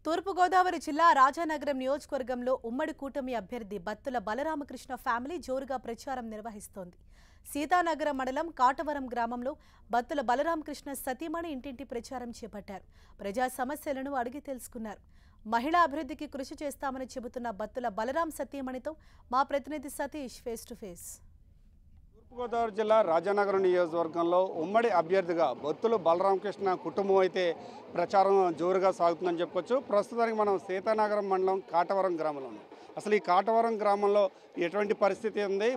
తూర్పుగోదావరి జిల్లా రాజానగరం నియోజకవర్గంలో ఉమ్మడి కూటమి అభ్యర్థి బత్తుల బలరామకృష్ణ ఫ్యామిలీ జోరుగా ప్రచారం నిర్వహిస్తోంది. సీతానగరం మండలం కాటవరం గ్రామంలో బత్తుల బలరామకృష్ణ సతీమణి ఇంటింటి ప్రచారం చేపట్టారు. ప్రజా సమస్యలను అడిగి తెలుసుకున్నారు. మహిళా అభివృద్ధికి కృషి చేస్తామని చెబుతున్న బత్తుల బలరాం సతీమణితో మా ప్రతినిధి సతీష్ ఫేస్ టు ఫేస్. తూర్పుగోదావరి జిల్లా రాజానగరం నియోజకవర్గంలో ఉమ్మడి అభ్యర్థిగా బత్తుల బలరామకృష్ణ కుటుంబం అయితే ప్రచారం జోరుగా సాగుతుందని చెప్పుకోవచ్చు. ప్రస్తుతానికి మనం సీతానగరం మండలం కాటవరం గ్రామంలో ఉన్నాం. అసలు ఈ కాటవరం గ్రామంలో ఎటువంటి పరిస్థితి ఉంది,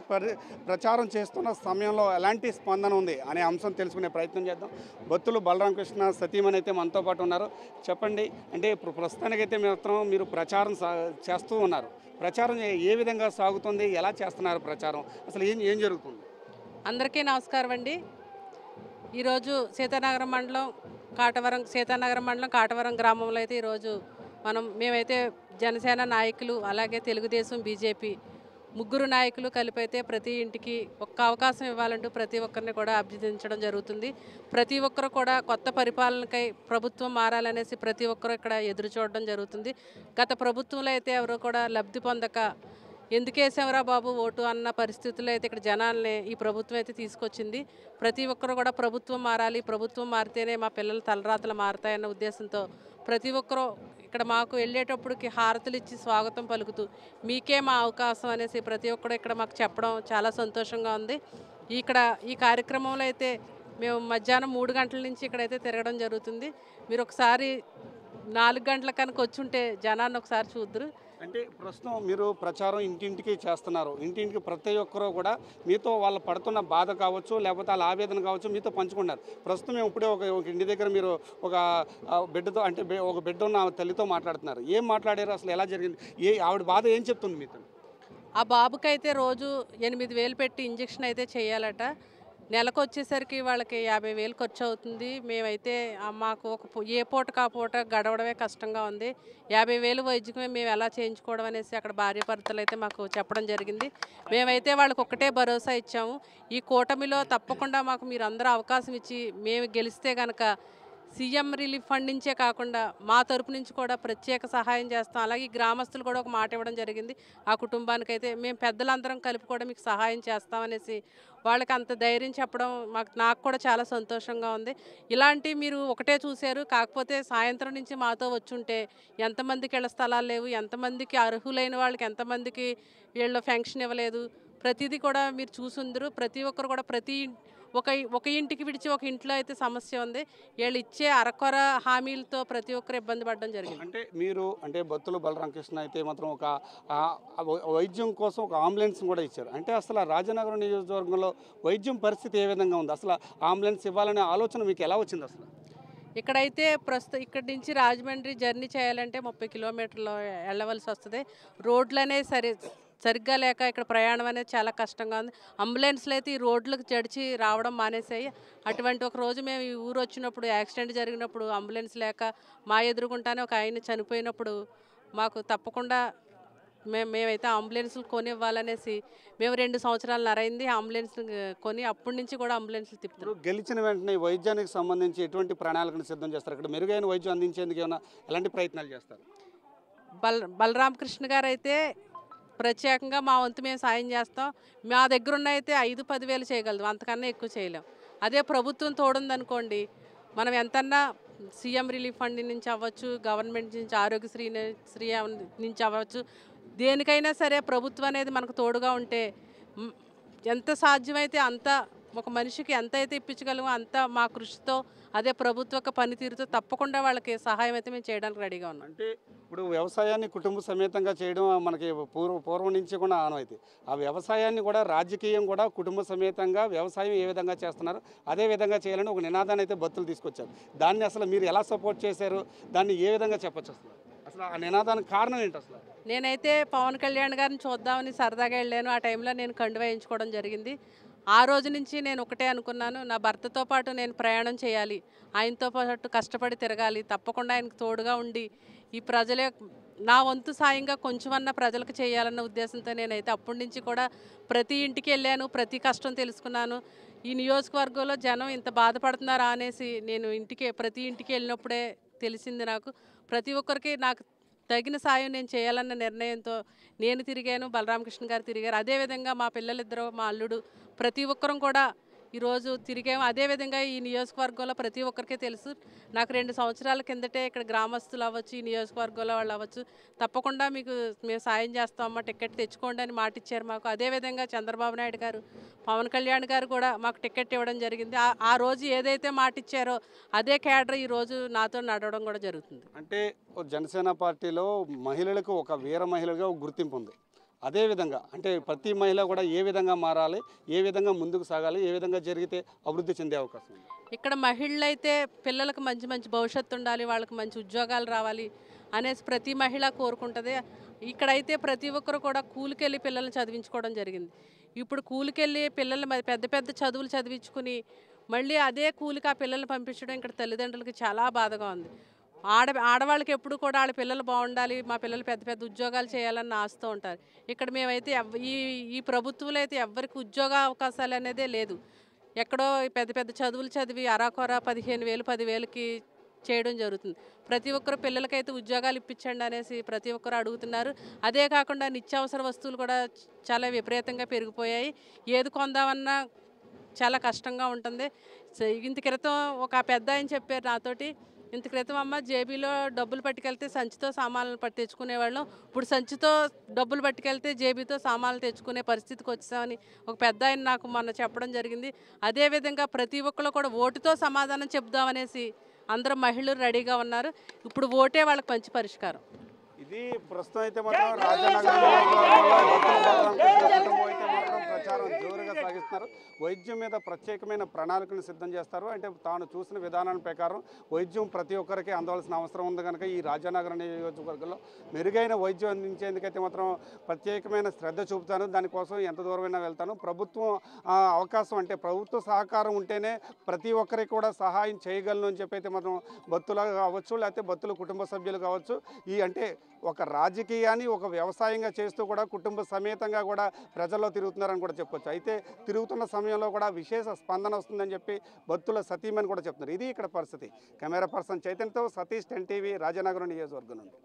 ప్రచారం చేస్తున్న సమయంలో ఎలాంటి స్పందన ఉంది అనే అంశం తెలుసుకునే ప్రయత్నం చేద్దాం. బత్తుల బలరామకృష్ణ సతీమణి అయితే మనతో పాటు ఉన్నారు. చెప్పండి, అంటే ఇప్పుడు ప్రస్తుతానికైతే మీరు ప్రచారం చేస్తూ ఉన్నారు. ప్రచారం ఏ విధంగా సాగుతుంది, ఎలా చేస్తున్నారు ప్రచారం, అసలు ఏం జరుగుతుంది? అందరికీ నమస్కారం అండి. ఈరోజు సీతానగరం మండలం కాటవరం గ్రామంలో అయితే ఈరోజు మేమైతే జనసేన నాయకులు, అలాగే తెలుగుదేశం, బీజేపీ ముగ్గురు నాయకులు కలిపి అయితే ప్రతి ఇంటికి ఒక్క అవకాశం ఇవ్వాలంటూ ప్రతి ఒక్కరిని కూడా అభ్యర్థించడం జరుగుతుంది. ప్రతి ఒక్కరు కూడా కొత్త పరిపాలనకై ప్రభుత్వం మారాలనేసి ప్రతి ఒక్కరు ఇక్కడ ఎదురు చూడడం జరుగుతుంది. గత ప్రభుత్వంలో అయితే ఎవరు కూడా లబ్ధి పొందక ఎందుకేసావరా బాబు ఓటు అన్న పరిస్థితుల్లో అయితే ఇక్కడ జనాల్ని ఈ ప్రభుత్వం అయితే తీసుకొచ్చింది. ప్రతి ఒక్కరు కూడా ప్రభుత్వం మారాలి, ప్రభుత్వం మారితేనే మా పిల్లల తలరాతలు మారుతాయన్న ఉద్దేశంతో ప్రతి ఒక్కరూ ఇక్కడ మాకు వెళ్ళేటప్పటికి హారతులు ఇచ్చి స్వాగతం పలుకుతూ మీకే మా అవకాశం అనేసి ప్రతి ఒక్కరు ఇక్కడ మాకు చెప్పడం చాలా సంతోషంగా ఉంది. ఈ కార్యక్రమంలో అయితే మేము మధ్యాహ్నం 3 గంటల నుంచి ఇక్కడైతే తిరగడం జరుగుతుంది. మీరు ఒకసారి 4 గంటల కనుక వచ్చుంటే జనాన్ని ఒకసారి చూద్దరు. అంటే ప్రస్తుతం మీరు ప్రచారం ఇంటింటికి చేస్తున్నారు. ఇంటింటికి ప్రతి ఒక్కరూ కూడా మీతో వాళ్ళు పడుతున్న బాధ కావచ్చు, లేకపోతే వాళ్ళ ఆవేదన కావచ్చు మీతో పంచుకున్నారు. ప్రస్తుతం మేము ఇప్పుడే ఒక ఇంటి దగ్గర మీరు ఒక బిడ్డతో, అంటే ఒక బిడ్డ ఉన్న తల్లితో మాట్లాడుతున్నారు. ఏం మాట్లాడారు, అసలు ఎలా జరిగింది, ఆవిడ బాధ ఏం చెప్తుంది మీతో? ఆ బాబుకైతే రోజు 8,000 పెట్టి ఇంజక్షన్ అయితే చేయాలట. నెలకు వచ్చేసరికి వాళ్ళకి 50,000 ఖర్చు అవుతుంది. మేమైతే మాకు ఏ పూటకు ఆ పూట గడవడమే కష్టంగా ఉంది. 50,000 వైద్యమే మేము ఎలా చేయించుకోవడం అనేసి అక్కడ భార్యాభర్తలు అయితే మాకు చెప్పడం జరిగింది. మేమైతే వాళ్ళకి ఒక్కటే భరోసా ఇచ్చాము, ఈ కూటమిలో తప్పకుండా మాకు మీరు అందరూ అవకాశం ఇచ్చి మేము గెలిస్తే కనుక సీఎం రిలీఫ్ ఫండ్ నుంచే కాకుండా మా తరపు నుంచి కూడా ప్రత్యేక సహాయం చేస్తాం. అలాగే గ్రామస్తులు కూడా ఒక మాట ఇవ్వడం జరిగింది. ఆ కుటుంబానికైతే మేము పెద్దలందరం కలిపి కూడా మీకు సహాయం చేస్తామనేసి వాళ్ళకి అంత ధైర్యం చెప్పడం నాకు కూడా చాలా సంతోషంగా ఉంది. ఇలాంటి మీరు ఒకటే చూశారు, కాకపోతే సాయంత్రం నుంచి మాతో వచ్చుంటే ఎంతమందికి ఇళ్ల స్థలాలు లేవు, ఎంతమందికి అర్హులైన వాళ్ళకి ఎంతమందికి వీళ్ళు ఫెన్షన్ ఇవ్వలేదు, ప్రతిదీ కూడా మీరు చూసుందరు. ప్రతి ఒక్కరు కూడా ఒక ఇంటికి విడిచి ఒక ఇంట్లో అయితే సమస్య ఉంది. వీళ్ళు ఇచ్చే అరకొర హామీలతో ప్రతి ఒక్కరు ఇబ్బంది పడడం జరిగింది. అంటే బత్తుల బలరామకృష్ణ అయితే మాత్రం ఒక వైద్యం కోసం ఒక అంబులెన్స్ కూడా ఇచ్చారు. అంటే అసలు రాజానగరం నియోజకవర్గంలో వైద్యం పరిస్థితి ఏ విధంగా ఉంది, అసలు అంబులెన్స్ ఇవ్వాలనే ఆలోచన మీకు ఎలా వచ్చింది? అసలు ఇక్కడైతే ప్రస్తుతం ఇక్కడి నుంచి రాజమండ్రి జర్నీ చేయాలంటే 30 కిలోమీటర్లు వెళ్ళవలసి వస్తుంది. రోడ్లనే సరిగ్గా లేక ఇక్కడ ప్రయాణం అనేది చాలా కష్టంగా ఉంది. అంబులెన్స్లు అయితే ఈ రోడ్లకు జడిచి రావడం మానేసాయి. అటువంటి ఒక రోజు మేము ఈ ఊరు వచ్చినప్పుడు యాక్సిడెంట్ జరిగినప్పుడు అంబులెన్స్ లేక మా ఎదురుగుంటానే ఒక ఆయన చనిపోయినప్పుడు మాకు తప్పకుండా మేమైతే అంబులెన్స్లు కొని ఇవ్వాలనేసి మేము 2 సంవత్సరాలు నరైంది అంబులెన్స్లు కొని, అప్పటి నుంచి కూడా అంబులెన్స్లు తిప్పుతారు. గెలిచిన వెంటనే వైద్యానికి సంబంధించి ఎటువంటి ప్రణాళికను సిద్ధం చేస్తారు? ఇక్కడ మెరుగైన వైద్యం అందించేందుకు ఏమైనా ఎలాంటి ప్రయత్నాలు చేస్తారు? బలరామకృష్ణ గారు అయితే ప్రత్యేకంగా మా వంతు మేము సాయం చేస్తాం. మా దగ్గర ఉన్న అయితే 5-10 వేలు చేయగలదు, అంతకన్నా ఎక్కువ చేయలేం. అదే ప్రభుత్వం తోడుందనుకోండి, మనం ఎంతన్నా సీఎం రిలీఫ్ ఫండ్ నుంచి అవ్వచ్చు, గవర్నమెంట్ నుంచి ఆరోగ్యశ్రీ నుంచి అవ్వచ్చు, దేనికైనా సరే ప్రభుత్వం అనేది మనకు తోడుగా ఉంటే ఎంత సాధ్యమైతే అంత ఒక మనిషికి ఎంత అయితే ఇప్పించగలమో అంత మా కృషితో, అదే ప్రభుత్వ పనితీరుతో తప్పకుండా వాళ్ళకి సహాయం అయితే మేము చేయడానికి రెడీగా ఉన్నాం. అంటే ఇప్పుడు వ్యవసాయాన్ని కుటుంబ సమేతంగా చేయడం మనకి పూర్వం నుంచి కూడా ఆనవాయితీ. ఆ వ్యవసాయాన్ని కూడా రాజకీయం కూడా కుటుంబ సమేతంగా వ్యవసాయం ఏ విధంగా చేస్తున్నారు అదే విధంగా చేయాలని ఒక నినాదాన్ని అయితే బత్తులు తీసుకొచ్చారు. దాన్ని అసలు మీరు ఎలా సపోర్ట్ చేశారు, దాన్ని ఏ విధంగా చెప్పచ్చు, అసలు ఆ నినాదానికి కారణం ఏంటి? అసలు నేనైతే పవన్ కళ్యాణ్ గారిని చూద్దామని సరదాగా వెళ్ళాను. ఆ టైంలో నేను కండువా వేయించుకోవడం జరిగింది. ఆ రోజు నుంచి నేను ఒకటే అనుకున్నాను, నా భర్తతో పాటు నేను ప్రయాణం చేయాలి, ఆయనతో పాటు కష్టపడి తిరగాలి, తప్పకుండా ఆయనకు తోడుగా ఉండి ఈ ప్రజలే నా వంతు సాయంగా కొంచెమన్నా ప్రజలకు చేయాలన్న ఉద్దేశంతో నేనైతే అప్పటి నుంచి కూడా ప్రతి ఇంటికి వెళ్ళాను, ప్రతి కష్టం తెలుసుకున్నాను. ఈ నియోజకవర్గంలో జనం ఇంత బాధపడుతున్నారా అనేసి నేను ప్రతి ఇంటికి వెళ్ళినప్పుడే తెలిసింది నాకు. ప్రతి ఒక్కరికి నాకు తగిన సాయం నేను చేయాలన్న నిర్ణయంతో నేను తిరిగాను, బలరామకృష్ణ గారు తిరిగారు. అదేవిధంగా మా పిల్లలిద్దరూ, మా అల్లుడు, ప్రతి ఒక్కరం కూడా ఈరోజు తిరిగాము. అదేవిధంగా ఈ నియోజకవర్గంలో ప్రతి ఒక్కరికి తెలుసు. నాకు 2 సంవత్సరాల కిందటే ఇక్కడ గ్రామస్తులు అవ్వచ్చు, ఈ నియోజకవర్గంలో వాళ్ళు అవ్వచ్చు, తప్పకుండా మీకు మేము సాయం చేస్తామమ్మా, టికెట్ తెచ్చుకోండి అని మాట ఇచ్చారు మాకు. అదేవిధంగా చంద్రబాబు నాయుడు గారు, పవన్ కళ్యాణ్ గారు కూడా మాకు టికెట్ ఇవ్వడం జరిగింది. ఆ రోజు ఏదైతే మాట ఇచ్చారో అదే క్యాడర్ ఈరోజు నాతో నడవడం కూడా జరుగుతుంది. అంటే జనసేన పార్టీలో మహిళలకు ఒక వీర మహిళగా ఒక గుర్తింపు ఉంది. అదేవిధంగా అంటే ప్రతి మహిళ కూడా ఏ విధంగా మారాలి, ఏ విధంగా ముందుకు సాగాలి, ఏ విధంగా జరిగితే అభివృద్ధి చెందే అవకాశం ఉంది? ఇక్కడ మహిళలైతే పిల్లలకు మంచి మంచి భవిష్యత్తు ఉండాలి, వాళ్ళకి మంచి ఉద్యోగాలు రావాలి అనేసి ప్రతి మహిళ కోరుకుంటుంది. ఇక్కడైతే ప్రతి ఒక్కరు కూడా కూలికెళ్ళి పిల్లల్ని చదివించుకోవడం జరిగింది. ఇప్పుడు కూలికెళ్ళి పిల్లలు పెద్ద పెద్ద చదువులు చదివించుకుని మళ్ళీ అదే కూలికి ఆ పిల్లల్ని పంపించడం ఇక్కడ తల్లిదండ్రులకి చాలా బాధగా ఉంది. ఆడవాళ్ళకి ఎప్పుడు కూడా వాళ్ళ పిల్లలు బాగుండాలి, మా పిల్లలు పెద్ద పెద్ద ఉద్యోగాలు చేయాలని ఆశతో ఉంటారు. ఇక్కడ మేమైతే ఈ ప్రభుత్వంలో అయితే ఎవరికి ఉద్యోగ అవకాశాలు అనేదే లేదు. ఎక్కడో పెద్ద పెద్ద చదువులు చదివి అరాకొర 15,000 10,000కి చేయడం జరుగుతుంది. ప్రతి ఒక్కరు పిల్లలకైతే ఉద్యోగాలు ఇప్పించండి అనేసి ప్రతి ఒక్కరు అడుగుతున్నారు. అదే కాకుండా నిత్యావసర వస్తువులు కూడా చాలా విపరీతంగా పెరిగిపోయాయి. ఏది కొందామన్నా చాలా కష్టంగా ఉంటుంది. ఇంత క్రితం ఒక పెద్ద ఆయన చెప్పారు నాతోటి, ఇంత క్రితం అమ్మ జేబీలో డబ్బులు పట్టుకెళ్తే సంచితో సామాన్లు తెచ్చుకునేవాళ్ళం, ఇప్పుడు సంచితో డబ్బులు పట్టుకెళ్తే జేబీతో సామాన్లు తెచ్చుకునే పరిస్థితికి వచ్చామని ఒక పెద్ద ఆయన నాకు మొన్న చెప్పడం జరిగింది. అదేవిధంగా ప్రతి ఒక్కరు కూడా ఓటుతో సమాధానం చెప్దామనేసి అందరూ మహిళలు రెడీగా ఉన్నారు. ఇప్పుడు ఓటే వాళ్ళకి మంచి పరిష్కారం. ఇది ప్రస్తుతం అయితే మాత్రం రాజానగరం నియోజకవర్గంలో బలరామకృష్ణ కుటుంబం అయితే మాత్రం ప్రచారం జోరుగా సాగిస్తున్నారు. వైద్యం మీద ప్రత్యేకమైన ప్రణాళికను సిద్ధం చేస్తారు. అంటే తాను చూసిన విధానాల ప్రకారం వైద్యం ప్రతి ఒక్కరికి అందవలసిన అవసరం ఉంది కనుక ఈ రాజానగరం నియోజకవర్గంలో మెరుగైన వైద్యం అందించేందుకైతే మాత్రం ప్రత్యేకమైన శ్రద్ధ చూపుతాను. దానికోసం ఎంత దూరమైనా వెళ్తాను. ప్రభుత్వం అవకాశం అంటే ప్రభుత్వ సహకారం ఉంటేనే ప్రతి ఒక్కరికి కూడా సహాయం చేయగలను అని చెప్పి అయితే మాత్రం భక్తులు కావచ్చు, లేకపోతే భక్తుల కుటుంబ సభ్యులు కావచ్చు, ఈ అంటే ఒక రాజకీయాన్ని ఒక వ్యవసాయంగా చేస్తూ కూడా కుటుంబ సమేతంగా కూడా ప్రజల్లో తిరుగుతున్నారని కూడా చెప్పొచ్చు. అయితే తిరుగుతున్న సమయంలో కూడా విశేష స్పందన వస్తుందని చెప్పి భక్తుల సతీమని కూడా చెప్తున్నారు. ఇది ఇక్కడ పరిస్థితి. కెమెరా పర్సన్ చైతన్యతో సతీష్, 10 టీవీ, రాజానగరం నియోజకవర్గం నుండి.